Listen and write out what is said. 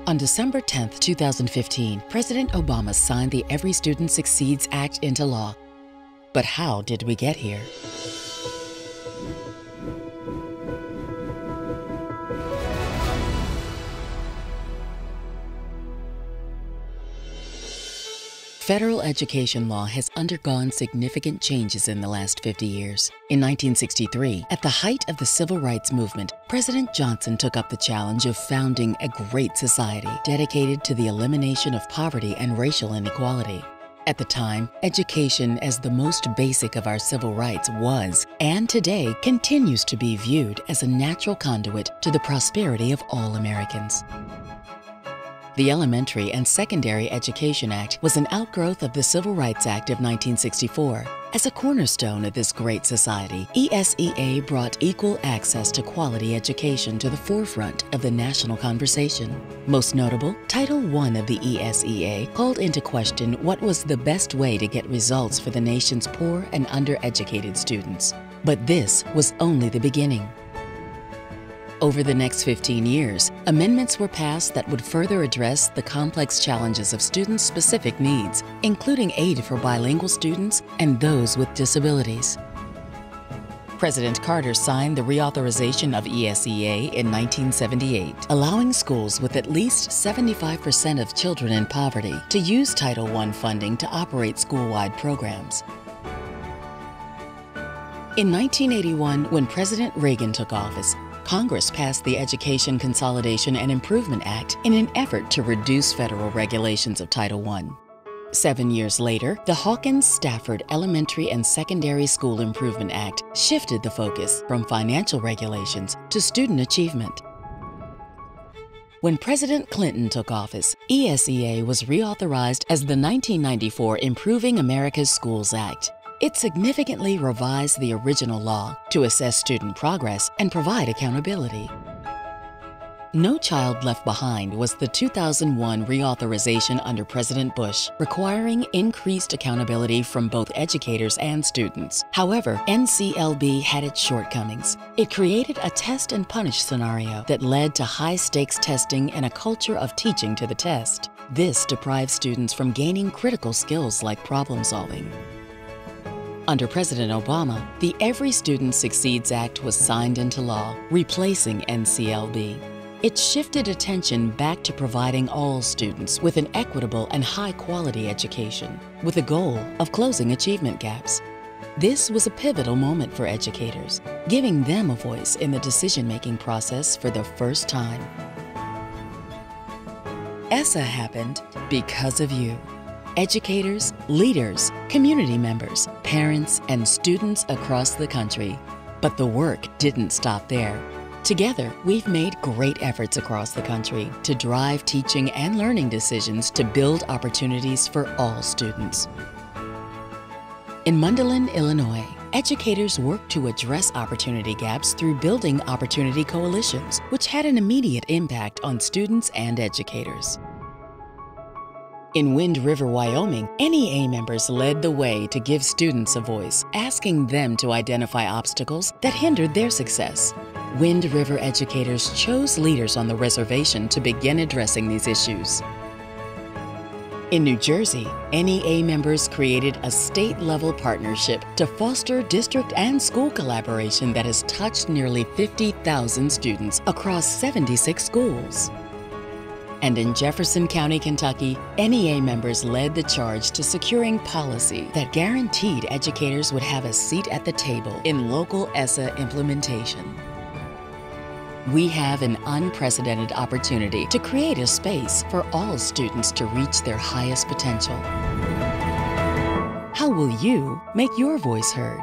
On December 10, 2015, President Obama signed the Every Student Succeeds Act into law. But how did we get here? Federal education law has undergone significant changes in the last 50 years. In 1963, at the height of the Civil Rights Movement, President Johnson took up the challenge of founding a great society dedicated to the elimination of poverty and racial inequality. At the time, education as the most basic of our civil rights was, and today continues to be viewed as a natural conduit to the prosperity of all Americans. The Elementary and Secondary Education Act was an outgrowth of the Civil Rights Act of 1964. As a cornerstone of this great society, ESEA brought equal access to quality education to the forefront of the national conversation. Most notable, Title I of the ESEA called into question what was the best way to get results for the nation's poor and undereducated students. But this was only the beginning. Over the next 15 years, amendments were passed that would further address the complex challenges of student-specific needs, including aid for bilingual students and those with disabilities. President Carter signed the reauthorization of ESEA in 1978, allowing schools with at least 75% of children in poverty to use Title I funding to operate school-wide programs. In 1981, when President Reagan took office, Congress passed the Education Consolidation and Improvement Act in an effort to reduce federal regulations of Title I. 7 years later, the Hawkins-Stafford Elementary and Secondary School Improvement Act shifted the focus from financial regulations to student achievement. When President Clinton took office, ESEA was reauthorized as the 1994 Improving America's Schools Act. It significantly revised the original law to assess student progress and provide accountability. No Child Left Behind was the 2001 reauthorization under President Bush, requiring increased accountability from both educators and students. However, NCLB had its shortcomings. It created a test and punish scenario that led to high-stakes testing and a culture of teaching to the test. This deprived students from gaining critical skills like problem solving. Under President Obama, the Every Student Succeeds Act was signed into law, replacing NCLB. It shifted attention back to providing all students with an equitable and high-quality education, with the goal of closing achievement gaps. This was a pivotal moment for educators, giving them a voice in the decision-making process for the first time. ESSA happened because of you. Educators, leaders, community members, parents, and students across the country. But the work didn't stop there. Together, we've made great efforts across the country to drive teaching and learning decisions to build opportunities for all students. In Mundelein, Illinois, educators worked to address opportunity gaps through building opportunity coalitions, which had an immediate impact on students and educators. In Wind River, Wyoming, NEA members led the way to give students a voice, asking them to identify obstacles that hindered their success. Wind River educators chose leaders on the reservation to begin addressing these issues. In New Jersey, NEA members created a state-level partnership to foster district and school collaboration that has touched nearly 50,000 students across 76 schools. And in Jefferson County, Kentucky, NEA members led the charge to securing policy that guaranteed educators would have a seat at the table in local ESSA implementation. We have an unprecedented opportunity to create a space for all students to reach their highest potential. How will you make your voice heard?